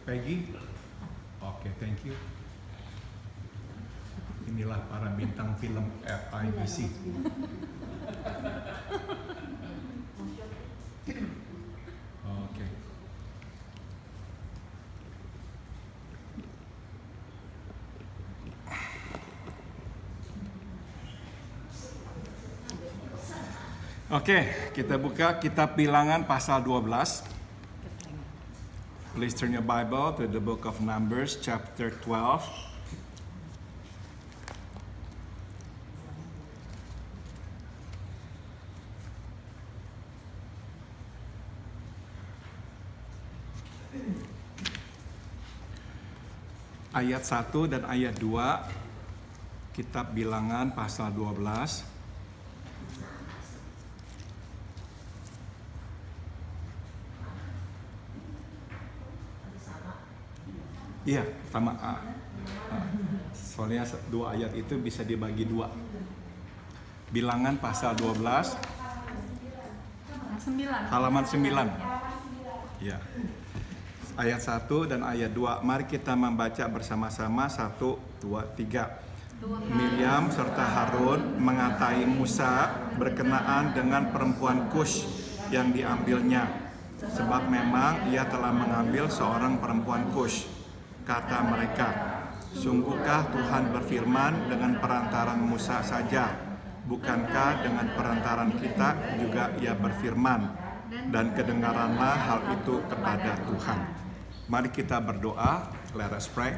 Peggy? Oke, thank you. Inilah para bintang film FIBC. Oke. Oke, kita buka kitab Bilangan pasal 12. Please turn your Bible to the book of Numbers chapter 12. Ayat 1 dan ayat 2, kitab Bilangan pasal 12. Iya, sama. Soalnya dua ayat itu bisa dibagi dua. Bilangan pasal 12, halaman 9. Ya. Ayat 1 dan ayat 2. Mari kita membaca bersama-sama. 1, 2, 3. Miriam serta Harun mengatai Musa berkenaan dengan perempuan Kush yang diambilnya, sebab memang ia telah mengambil seorang perempuan Kush. Kata mereka, sungguhkah Tuhan berfirman dengan perantaran Musa saja? Bukankah dengan perantaran kita juga ia berfirman? Dan kedengaranlah hal itu kepada Tuhan. Mari kita berdoa. Let us pray.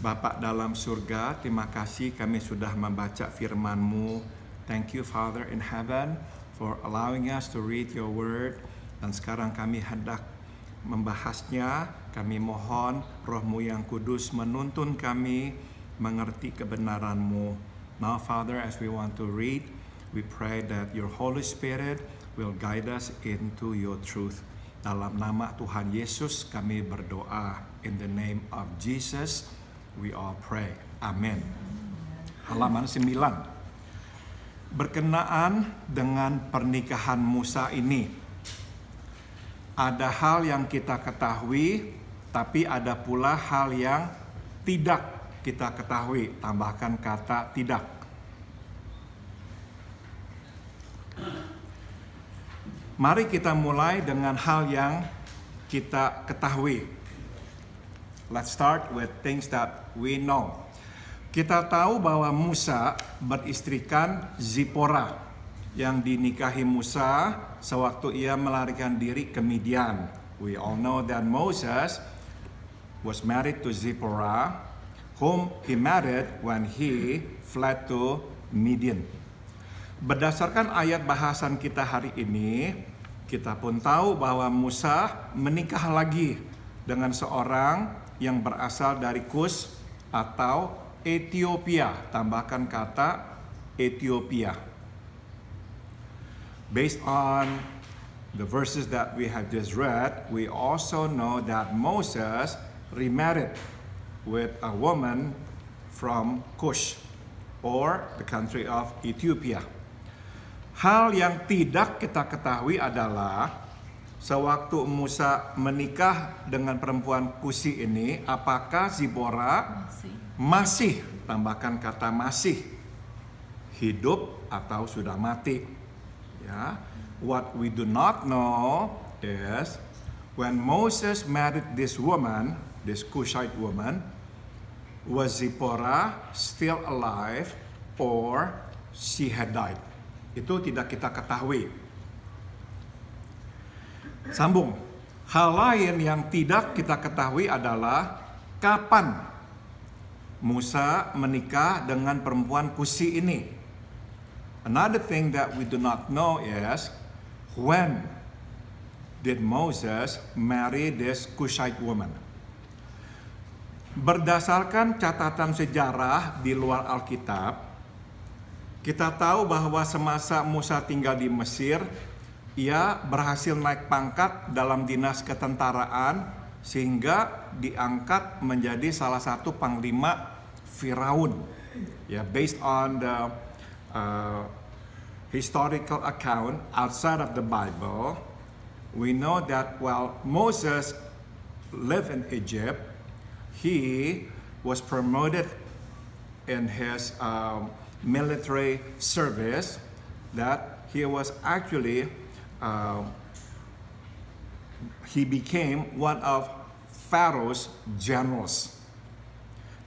Bapa dalam surga, terima kasih kami sudah membaca firman-Mu. Thank you Father in heaven for allowing us to read your word. Dan sekarang kami hendak membahasnya. Kami mohon Roh-Mu yang kudus menuntun kami mengerti kebenaran-Mu. Now Father, as we want to read, we pray that your Holy Spirit will guide us into your truth. Dalam nama Tuhan Yesus kami berdoa. In the name of Jesus we all pray. Amin. Halaman 9. Berkenaan dengan pernikahan Musa ini, ada hal yang kita ketahui, tapi ada pula hal yang tidak kita ketahui. Tambahkan kata tidak. Mari kita mulai dengan hal yang kita ketahui. Let's start with things that we know. Kita tahu bahwa Musa beristrikan Zipora yang dinikahi Musa sewaktu ia melarikan diri ke Midian. We all know that Moses was married to Zipporah, whom he married when he fled to Midian. Berdasarkan ayat bahasan kita hari ini, kita pun tahu bahwa Musa menikah lagi dengan seorang yang berasal dari Kus atau Ethiopia. Tambahkan kata Ethiopia. Based on the verses that we have just read, we also know that Moses remarried with a woman from Kush or the country of Ethiopia. Hal yang tidak kita ketahui adalah sewaktu Musa menikah dengan perempuan Kusi ini, apakah Zipora masih, tambahkan kata masih, hidup atau sudah mati. Ya, what we do not know is when Moses married this woman, this Cushite woman, was Zipporah still alive or she had died? Itu tidak kita ketahui. Sambung. Hal lain yang tidak kita ketahui adalah kapan Musa menikah dengan perempuan Kusi ini. Another thing that we do not know is when did Moses marry this Cushite woman? Berdasarkan catatan sejarah di luar Alkitab, kita tahu bahwa semasa Musa tinggal di Mesir, ia berhasil naik pangkat dalam dinas ketentaraan sehingga diangkat menjadi salah satu panglima Firaun. Ya, based on the historical account outside of the Bible, we know that while Moses lived in Egypt, he was promoted in his military service, that he was actually he became one of Pharaoh's generals.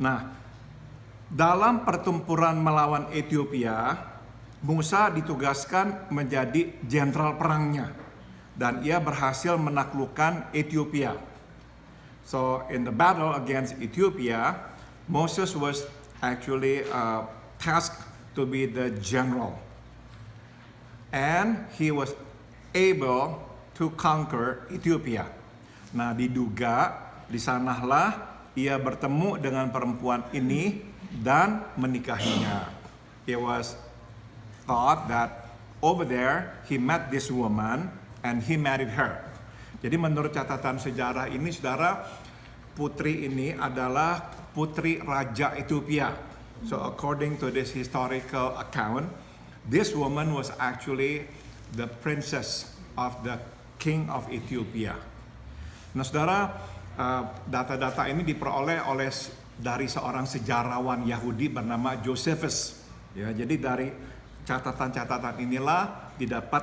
Nah, dalam pertempuran melawan Ethiopia, Musa ditugaskan menjadi jenderal perangnya dan ia berhasil menaklukkan Ethiopia. So in the battle against Ethiopia, Moses was actually tasked to be the general, and he was able to conquer Ethiopia. Nah, diduga di sanalah ia bertemu dengan perempuan ini dan menikahinya. It was thought that over there he met this woman and he married her. Jadi menurut catatan sejarah ini, saudara, putri ini adalah putri Raja Ethiopia. So according to this historical account, this woman was actually the princess of the king of Ethiopia. Nah, saudara, data-data ini diperoleh dari seorang sejarawan Yahudi bernama Josephus. Ya, jadi dari catatan-catatan inilah didapat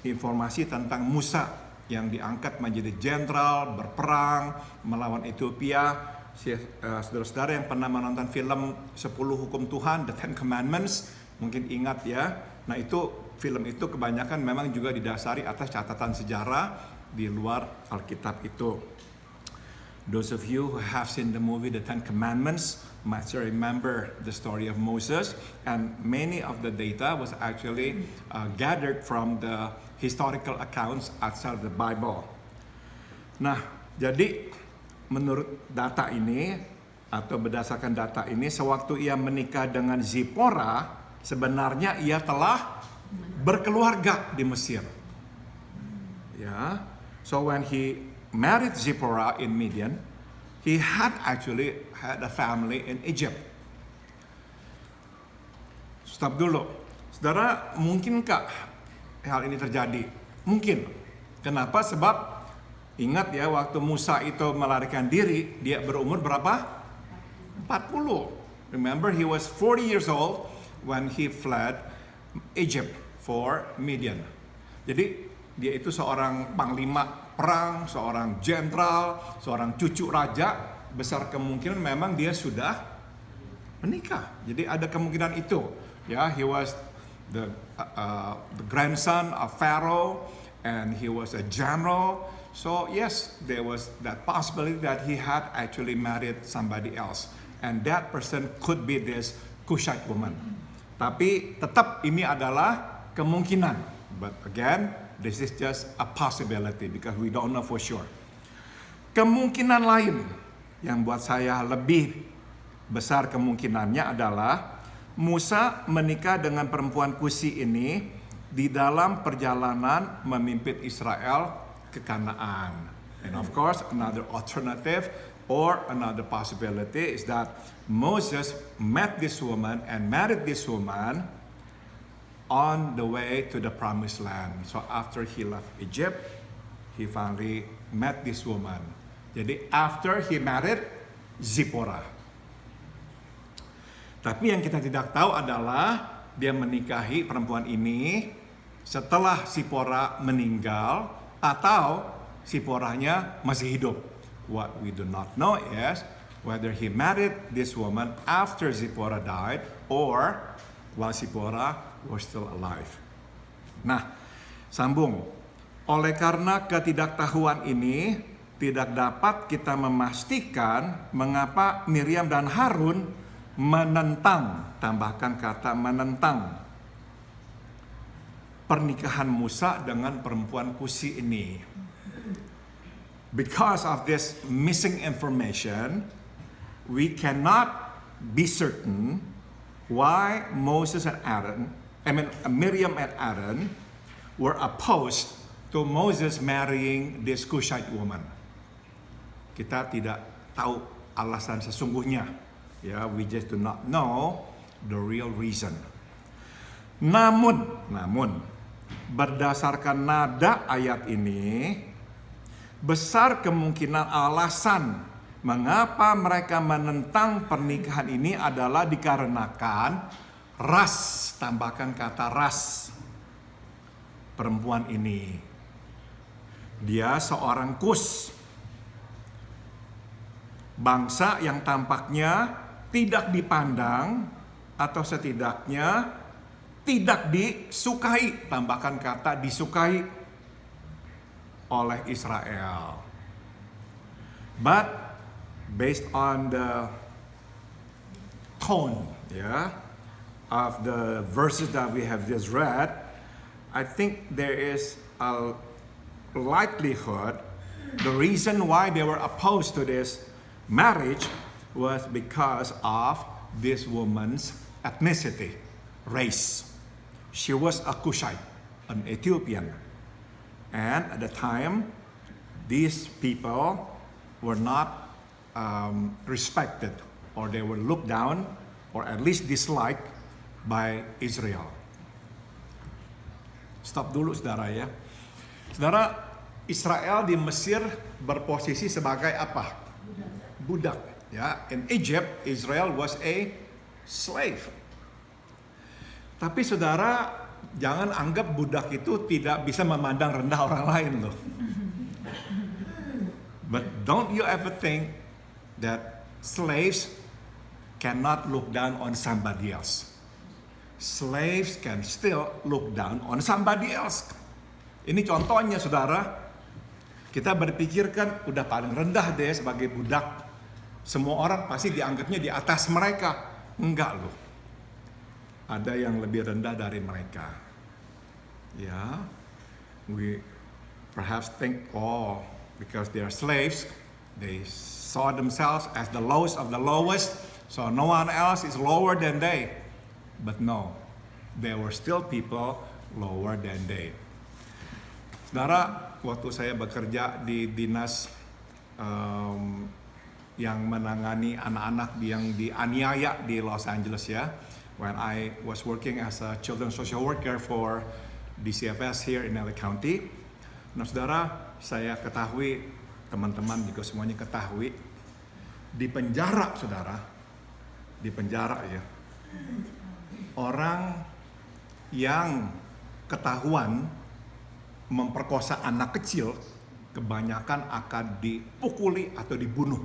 informasi tentang Musa yang diangkat menjadi jenderal berperang melawan Ethiopia. Saudara-saudara yang pernah menonton film 10 Hukum Tuhan, The Ten Commandments, mungkin ingat ya. Nah, itu film itu kebanyakan memang juga didasari atas catatan sejarah di luar Alkitab itu. Those of you who have seen the movie The Ten Commandments might still remember the story of Moses, and many of the data was actually gathered from the historical accounts outside the Bible. Nah, jadi menurut data ini atau berdasarkan data ini, sewaktu ia menikah dengan Zipora, sebenarnya ia telah berkeluarga di Mesir. Ya, so when he married Zipporah in Midian, he had a family in Egypt. Stop dulu. Saudara, mungkinkah hal ini terjadi? Mungkin. Kenapa? Sebab ingat ya, waktu Musa itu melarikan diri, dia berumur berapa? 40. Remember, he was 40 years old when he fled Egypt for Midian. Jadi dia itu seorang panglima perang, seorang jenderal, seorang cucu raja. Besar kemungkinan memang dia sudah menikah. Jadi ada kemungkinan itu. Ya, he was the grandson of Pharaoh and he was a general. So yes, there was that possibility that he had actually married somebody else, and that person could be this Cushite woman. Tapi tetap ini adalah kemungkinan. But again, this is just a possibility because we don't know for sure. Kemungkinan lain yang buat saya lebih besar kemungkinannya adalah Musa menikah dengan perempuan Kusi ini di dalam perjalanan memimpin Israel ke Kanaan. And of course, another alternative or another possibility is that Moses met this woman and married this woman on the way to the promised land. So after he left Egypt, he finally met this woman. Jadi after he married Zipporah. Tapi yang kita tidak tahu adalah dia menikahi perempuan ini setelah Zipporah meninggal atau Zipporahnya masih hidup. What we do not know is whether he married this woman after Zipporah died or while Zipporah was still alive. Nah, sambung. Oleh karena ketidaktahuan ini, tidak dapat kita memastikan mengapa Miriam dan Harun menentang, tambahkan kata menentang, pernikahan Musa dengan perempuan Kusi ini. Because of this missing information, we cannot be certain why Moses and Miriam and Aaron were opposed to Moses marrying this Cushite woman. Kita tidak tahu alasan sesungguhnya. Ya, we just do not know the real reason. Namun berdasarkan nada ayat ini, besar kemungkinan alasan mengapa mereka menentang pernikahan ini adalah dikarenakan ras, tambahkan kata ras perempuan ini. Dia seorang Kus, bangsa yang tampaknya tidak dipandang atau setidaknya tidak disukai, tambahkan kata disukai oleh Israel. But based on the tone, of the verses that we have just read, I think there is a likelihood the reason why they were opposed to this marriage was because of this woman's ethnicity, race. She was a Cushite, an Ethiopian. And at the time, these people were not respected, or they were looked down, or at least disliked by Israel. Stop dulu saudara ya. Saudara, Israel di Mesir berposisi sebagai apa? Budak. Ya, in Egypt, Israel was a slave. Tapi saudara, jangan anggap budak itu tidak bisa memandang rendah orang lain loh. But don't you ever think that slaves cannot look down on somebody else. Slaves can still look down on somebody else. Ini contohnya saudara, kita berpikirkan udah paling rendah deh sebagai budak. Semua orang pasti dianggapnya di atas mereka. Enggak loh. Ada yang lebih rendah dari mereka. Ya, we perhaps think, oh, because they are slaves, they saw themselves as the lowest of the lowest, so no one else is lower than they. But no, there were still people lower than they. Saudara, waktu saya bekerja di dinas yang menangani anak-anak yang dianiaya di Los Angeles ya, when I was working as a children's social worker for DCFS here in LA County. Nah saudara, saya ketahui, teman-teman juga semuanya ketahui, di penjara saudara, di penjara ya, orang yang ketahuan memperkosa anak kecil kebanyakan akan dipukuli atau dibunuh.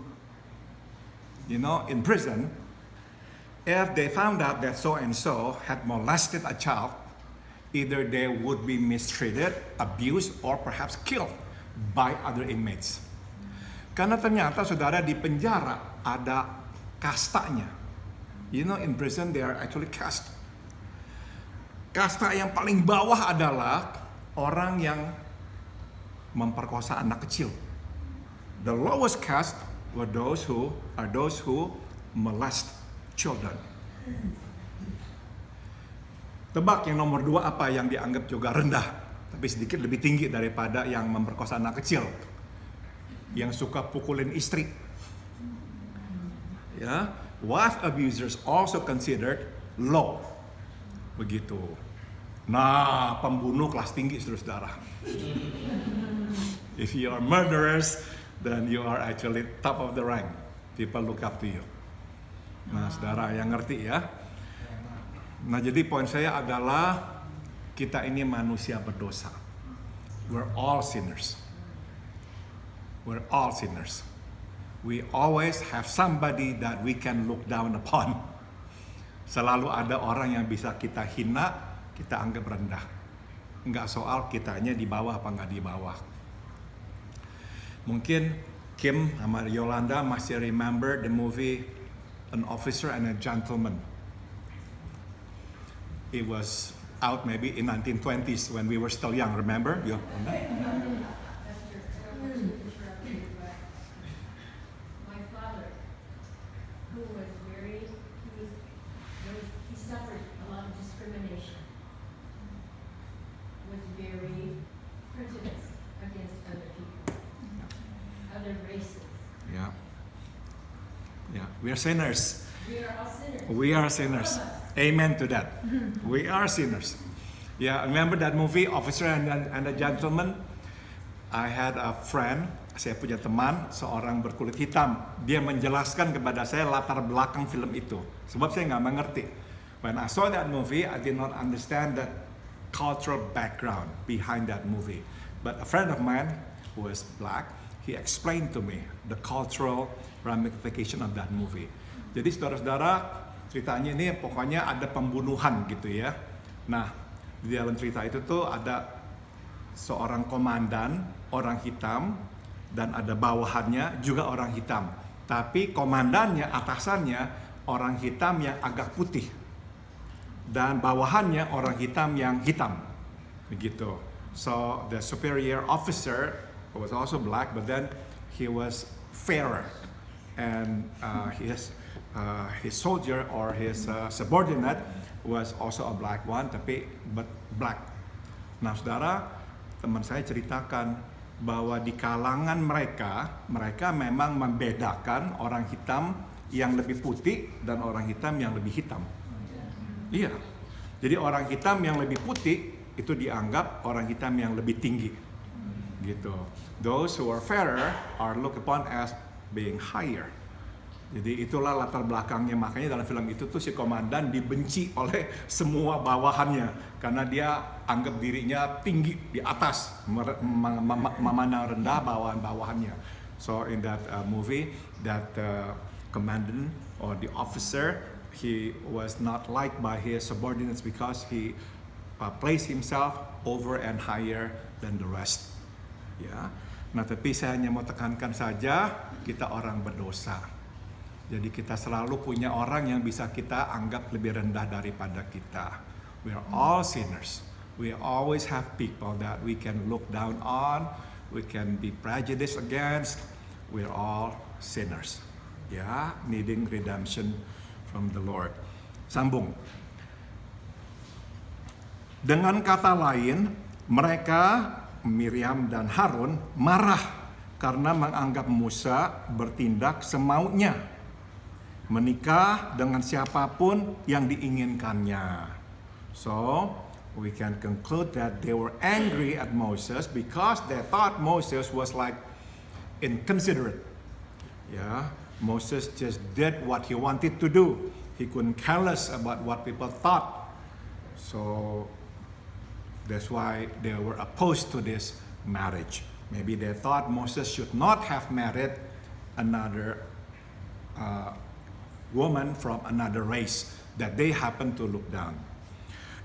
You know, in prison, if they found out that so and so had molested a child, either they would be mistreated, abused, or perhaps killed by other inmates. Karena ternyata saudara, di penjara ada kastanya. You know, in prison there are actually caste. Kasta yang paling bawah adalah orang yang memperkosa anak kecil. The lowest caste were those who molest children. Tebak yang nomor 2 apa yang dianggap juga rendah, tapi sedikit lebih tinggi daripada yang memperkosa anak kecil, yang suka pukulin istri. Ya, wife abusers also considered low. Begitu. Nah, pembunuh kelas tinggi saudara. If you are murderers, then you are actually top of the rank. People look up to you. Nah, saudara yang ngerti ya. Nah, jadi poin saya adalah kita ini manusia berdosa. We're all sinners. We're all sinners. We always have somebody that we can look down upon. Selalu ada orang yang bisa kita hina, kita anggap rendah. Enggak soal kitanya di bawah apa enggak di bawah. Mungkin Kim sama Yolanda masih remember the movie An Officer and a Gentleman. It was out maybe in 1920s when we were still young, remember? Yolanda? My father, who was he suffered a lot of discrimination, was very prejudiced against other people, other races. Yeah. Yeah, we are sinners. We are all sinners. We are sinners. Amen to that. We are sinners. Yeah, remember that movie, Officer and a Gentleman? I had a friend saya punya teman seorang berkulit hitam. Dia menjelaskan kepada saya latar belakang film itu. Sebab saya nggak mengerti. When I saw that movie, I did not understand the cultural background behind that movie. But a friend of mine who is black, he explained to me the cultural ramification of that movie. Jadi saudara-saudara, ceritanya ini pokoknya ada pembunuhan gitu ya. Nah, di dalam cerita itu tuh ada seorang komandan, orang hitam, dan ada bawahannya juga orang hitam. Tapi komandannya, atasannya orang hitam yang agak putih. Dan bawahannya orang hitam yang hitam. Begitu. So the superior officer was also black, but then he was fairer. And his soldier or his subordinate was also a black one, but black. Nah, saudara, teman saya ceritakan bahwa di kalangan mereka memang membedakan orang hitam yang lebih putih dan orang hitam yang lebih hitam. Iya. Jadi orang hitam yang lebih putih itu dianggap orang hitam yang lebih tinggi. Gitu. Those who are fairer are looked upon as being higher. Jadi itulah latar belakangnya, makanya dalam film itu tuh si komandan dibenci oleh semua bawahannya karena dia anggap dirinya tinggi di atas, memandang rendah bawahan-bawahannya. So in that movie, that commandant or the officer, he was not liked by his subordinates because he placed himself over and higher than the rest. Ya, nah tapi saya hanya mau tekankan saja, kita orang berdosa. Jadi kita selalu punya orang yang bisa kita anggap lebih rendah daripada kita. We are all sinners. We always have people that we can look down on, we can be prejudiced against. We are all sinners. Ya, needing redemption from the Lord. Sambung. Dengan kata lain, mereka, Miriam dan Harun, marah karena menganggap Musa bertindak semaunya, menikah dengan siapapun yang diinginkannya. So, we can conclude that they were angry at Moses because they thought Moses was like inconsiderate. Yeah, Moses just did what he wanted to do. He couldn't care less about what people thought. So, that's why they were opposed to this marriage. Maybe they thought Moses should not have married another woman from another race that they happen to look down.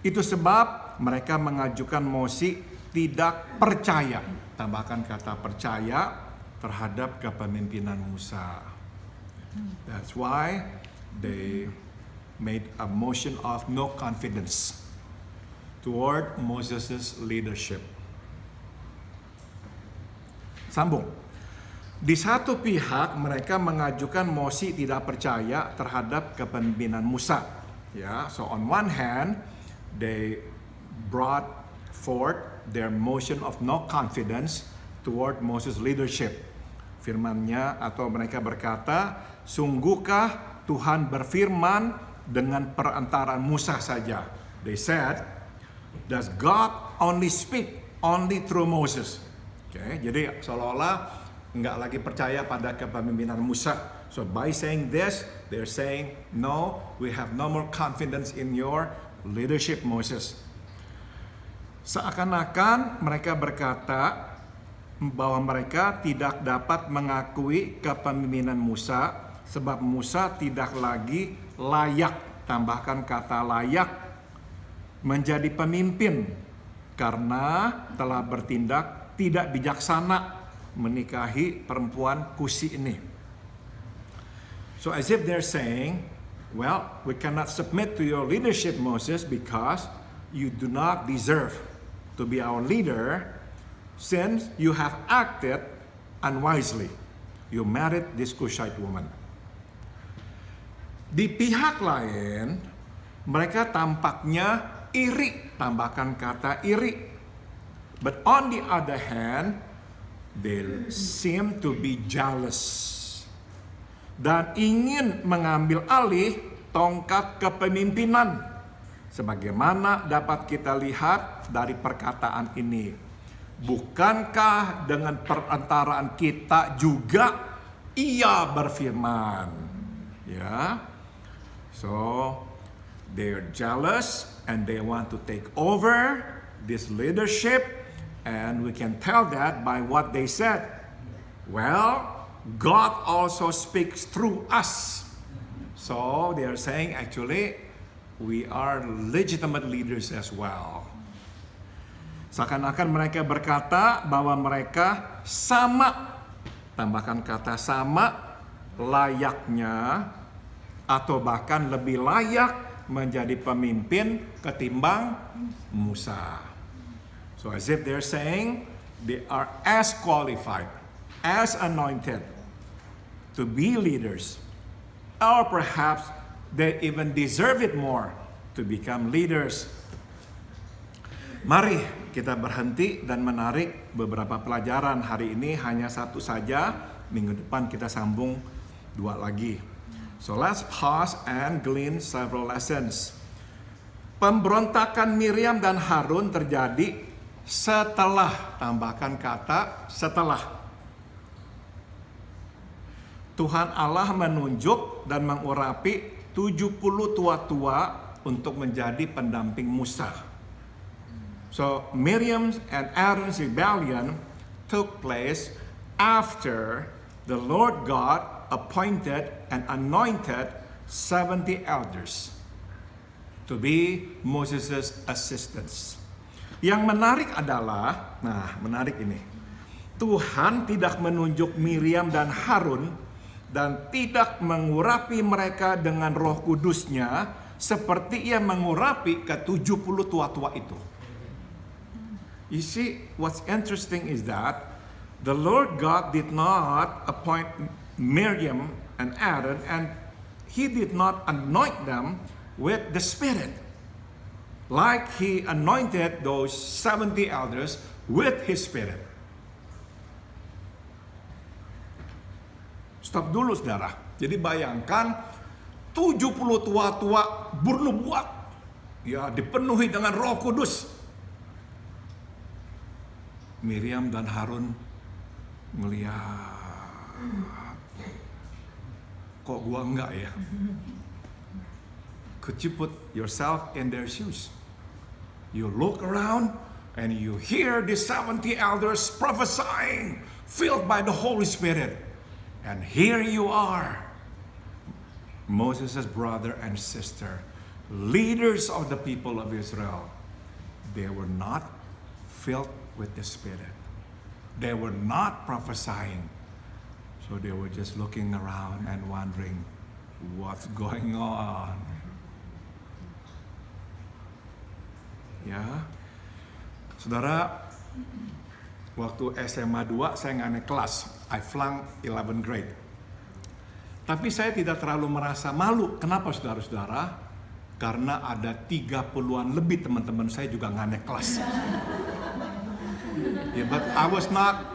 Itu sebab mereka mengajukan mosi tidak percaya, tambahkan kata percaya, terhadap kepemimpinan Musa. That's why they made a motion of no confidence toward Moses' leadership. Sambung. Di satu pihak mereka mengajukan mosi tidak percaya terhadap kepemimpinan Musa. Ya, so on one hand, they brought forth their motion of no confidence toward Moses' leadership. Firman-Nya atau mereka berkata, sungguhkah Tuhan berfirman dengan perantaraan Musa saja? They said, does God only speak only through Moses? Okay, jadi seolah-olah nggak lagi percaya pada kepemimpinan Musa. So by saying this, they're saying, no, we have no more confidence in your leadership, Moses. Seakan-akan mereka berkata bahwa mereka tidak dapat mengakui kepemimpinan Musa sebab Musa tidak lagi layak, tambahkan kata layak, menjadi pemimpin karena telah bertindak tidak bijaksana menikahi perempuan Kusi ini. So as if they're saying, well, we cannot submit to your leadership, Moses, because you do not deserve to be our leader since you have acted unwisely. You married this Cushite woman. Di pihak lain, mereka tampaknya iri, tambahkan kata iri. But on the other hand, they seem to be jealous dan ingin mengambil alih tongkat kepemimpinan. Sebagaimana dapat kita lihat dari perkataan ini, bukankah dengan perantaraan kita juga Ia berfirman? Ya. So they're jealous and they want to take over this leadership, and we can tell that by what they said. Well, God also speaks through us. So they are saying actually we are legitimate leaders as well. Seakan-akan mereka berkata bahwa mereka sama, tambahkan kata sama, layaknya atau bahkan lebih layak menjadi pemimpin ketimbang Musa. So as if they're saying they are as qualified, as anointed to be leaders, or perhaps they even deserve it more to become leaders. Mari kita berhenti dan menarik beberapa pelajaran. Hari ini hanya satu saja, minggu depan kita sambung 2 lagi. So let's pause and glean several lessons. Pemberontakan Miriam dan Harun terjadi setelah, tambahkan kata setelah. Tuhan Allah menunjuk dan mengurapi 70 tua-tua untuk menjadi pendamping Musa. So Miriam's and Aaron's rebellion took place after the Lord God appointed and anointed 70 elders to be Moses' assistants. Yang menarik adalah, menarik ini. Tuhan tidak menunjuk Miriam dan Harun dan tidak mengurapi mereka dengan Roh Kudusnya seperti Ia mengurapi ke-70 tua-tua itu. You see, what's interesting is that the Lord God did not appoint Miriam and Aaron, and He did not anoint them with the Spirit, like He anointed those 70 elders with His Spirit. Stop dulu saudara. Jadi bayangkan 70 tua-tua bernubuat, ya dipenuhi dengan Roh Kudus. Miriam dan Harun melihat, kok gua enggak ya? Could you put yourself in their shoes? You look around and you hear the 70 elders prophesying, filled by the Holy Spirit. And here you are, Moses' brother and sister, leaders of the people of Israel. They were not filled with the Spirit. They were not prophesying. So they were just looking around and wondering what's going on. Ya, saudara, waktu SMA 2 saya nggak naik kelas. I flunk 11 grade. Tapi saya tidak terlalu merasa malu. Kenapa saudara-saudara? Karena ada 30-an lebih teman-teman saya juga nggak naik kelas. Yeah, but I was not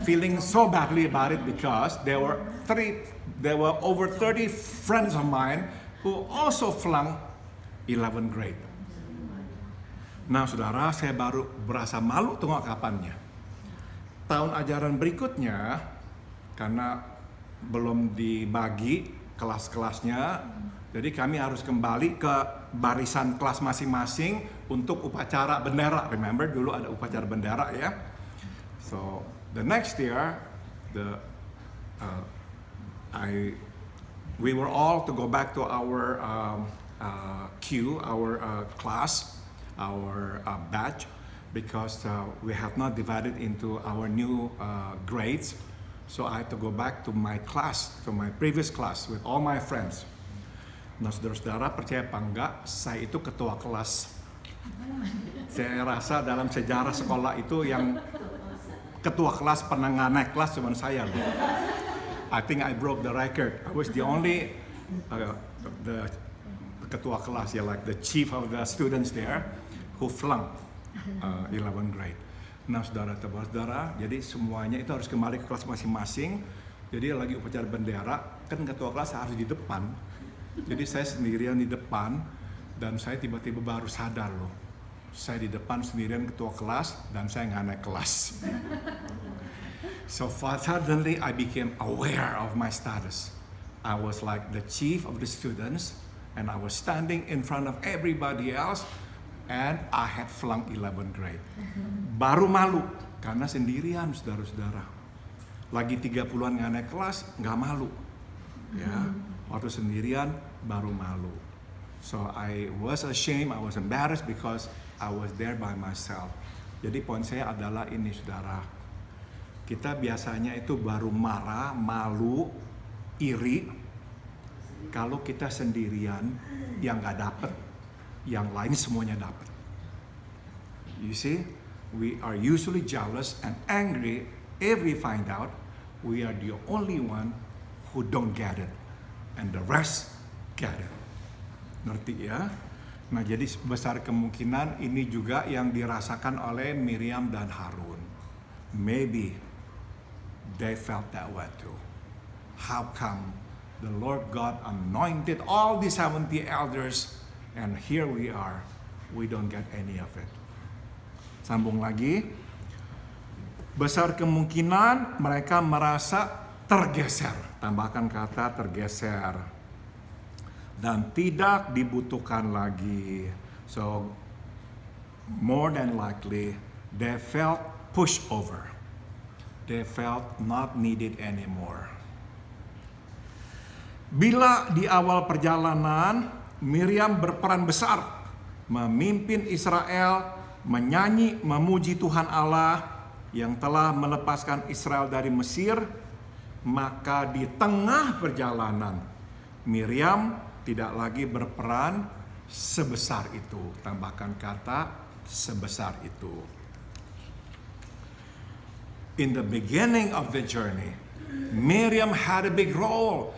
feeling so badly about it because there were over 30 friends of mine who also flunk 11 grade. Nah, saudara, saya baru berasa malu tengok kapannya. Tahun ajaran berikutnya, karena belum dibagi kelas-kelasnya, jadi kami harus kembali ke barisan kelas masing-masing untuk upacara bendera. Remember dulu ada upacara bendera ya. So the next year, we were all to go back to our queue, our class, our batch, because we have not divided into our new grades. So I had to go back to my class, to my previous class with all my friends. Nah, saudara-saudara, percaya apa enggak, saya itu ketua kelas. Saya rasa dalam sejarah sekolah itu yang ketua kelas pernah nggak naik kelas cuma saya loh. I think I broke the record. I was the only the ketua kelas, ya, like the chief of the students there who flunked 11 grade. Nah, saudara-saudara, jadi semuanya itu harus kembali ke kelas masing-masing. Jadi lagi upacara bendera, kan ketua kelas harus di depan. Jadi saya sendirian di depan dan saya tiba-tiba baru sadar loh. Saya di depan sendirian ketua kelas dan saya nggak naik kelas. So suddenly I became aware of my status. I was like the chief of the students and I was standing in front of everybody else and I had flunked 11th grade. Baru malu karena sendirian saudara-saudara. Lagi 30-an nggak naik kelas, nggak malu. Ya, waktu sendirian baru malu. So I was ashamed, I was embarrassed because I was there by myself. Jadi poin saya adalah ini saudara. Kita biasanya itu baru marah, malu, iri kalau kita sendirian yang nggak dapet, yang lain semuanya dapet. You see, we are usually jealous and angry if we find out we are the only one who don't get it and the rest get it. Ngerti ya? Nah jadi besar kemungkinan ini juga yang dirasakan oleh Miriam dan Harun. Maybe they felt that way too. How come the Lord God anointed all the 70 elders and here we are, we don't get any of it. Sambung lagi. Besar kemungkinan mereka merasa tergeser. Tambahkan kata tergeser. Dan tidak dibutuhkan lagi. So, more than likely, they felt pushed over. They felt not needed anymore. Bila di awal perjalanan, Miriam berperan besar memimpin Israel menyanyi memuji Tuhan Allah yang telah melepaskan Israel dari Mesir, maka di tengah perjalanan Miriam tidak lagi berperan sebesar itu. Tambahkan kata sebesar itu. In the beginning of the journey, Miriam had a big role.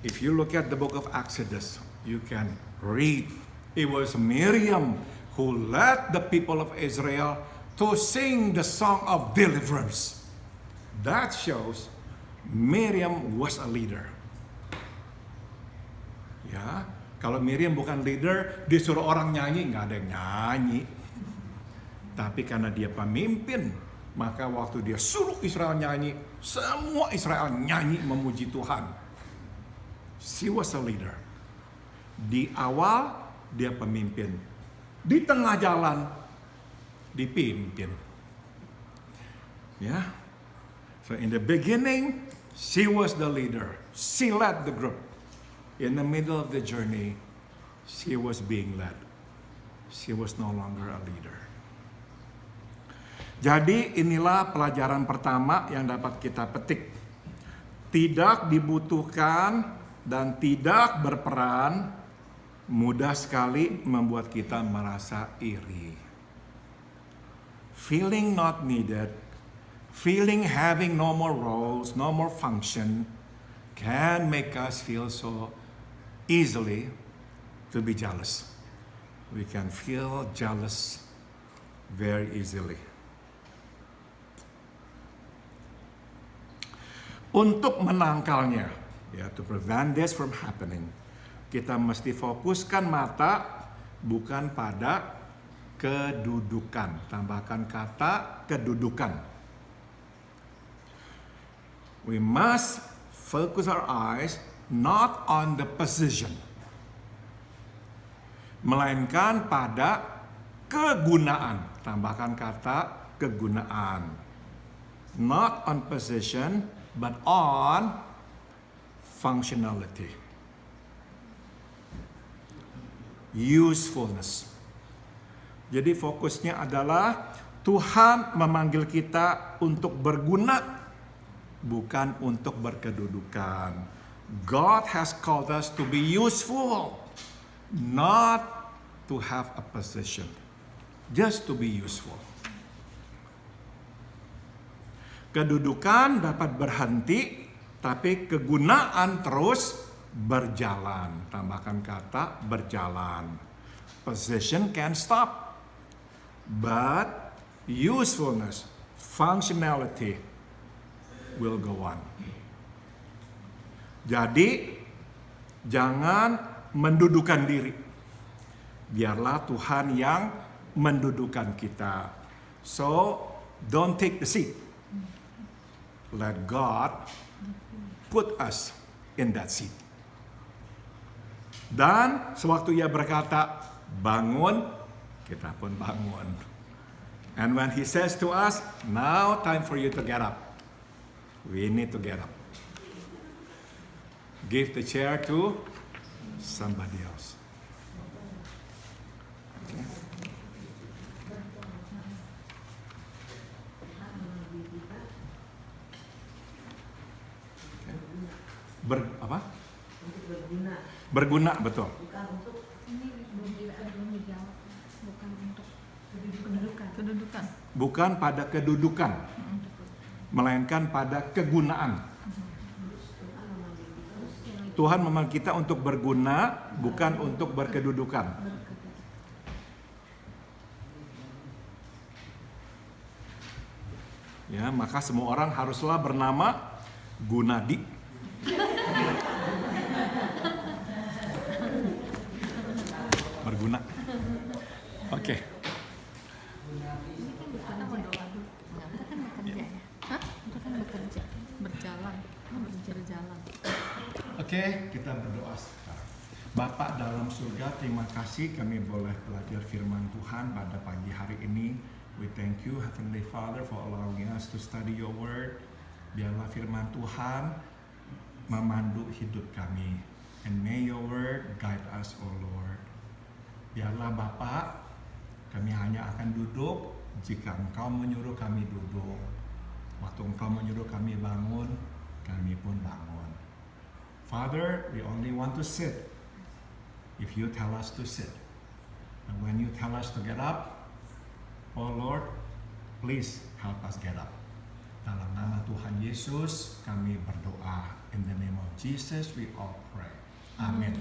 If you look at the book of Exodus, you can read. It was Miriam who led the people of Israel to sing the song of deliverance. That shows Miriam was a leader. Ya, kalau Miriam bukan leader, disuruh orang nyanyi, nggak ada yang nyanyi. Tapi karena dia pemimpin, maka waktu dia suruh Israel nyanyi, semua Israel nyanyi memuji Tuhan. She was a leader. Di awal dia pemimpin, di tengah jalan dipimpin. Ya, so in the beginning she was the leader. She led the group. In the middle of the journey, she was being led. She was no longer a leader. Jadi inilah pelajaran pertama yang dapat kita petik. Tidak dibutuhkan dan tidak berperan mudah sekali membuat kita merasa iri. Feeling not needed, feeling having no more roles, no more function, can make us feel so easily to be jealous. We can feel jealous very easily. Untuk menangkalnya, to prevent this from happening, kita mesti fokuskan mata bukan pada kedudukan. Tambahkan kata kedudukan. We must focus our eyes not on the position, melainkan pada kegunaan. Tambahkan kata kegunaan. Not on position, but on functionality. Usefulness. Jadi fokusnya adalah Tuhan memanggil kita untuk berguna, bukan untuk berkedudukan. God has called us to be useful, not to have a position, just to be useful. Kedudukan dapat berhenti, tapi kegunaan terus berjalan. Tambahkan kata berjalan. Position can stop, but usefulness, functionality will go on. Jadi, jangan mendudukan diri. Biarlah Tuhan yang mendudukan kita. So, don't take the seat. Let God put us in that seat. Dan sewaktu ia berkata, bangun, kita pun bangun. And when he says to us, now time for you to get up. We need to get up. Give the chair to somebody else. Okay. Apa? Untuk berguna, Berguna, betul. bukan untuk bukan untuk kedudukan. Bukan pada kedudukan, melainkan pada kegunaan. Tuhan memanggil kita untuk berguna, bukan untuk berkedudukan. Ya, maka semua orang haruslah bernama Gunadi. Berguna. Oke. Kita mau doa dulu. Kita kan bekerja ya. Hah? Kita kan bekerja, berjalan, berjalan. Oke, kita berdoa sekarang. Bapak dalam surga, terima kasih kami boleh belajar firman Tuhan pada pagi hari ini. We thank you, Heavenly Father, for allowing us to study your word. Biarlah firman Tuhan memandu hidup kami. And may your word guide us, O Lord. Biarlah Bapak, kami hanya akan duduk jika Engkau menyuruh kami duduk. Waktu Engkau menyuruh kami bangun, kami pun bangun. Father, we only want to sit if you tell us to sit. And when you tell us to get up, oh Lord, please help us get up. Dalam nama Tuhan Yesus, kami berdoa. In the name of Jesus, we all pray. Amin.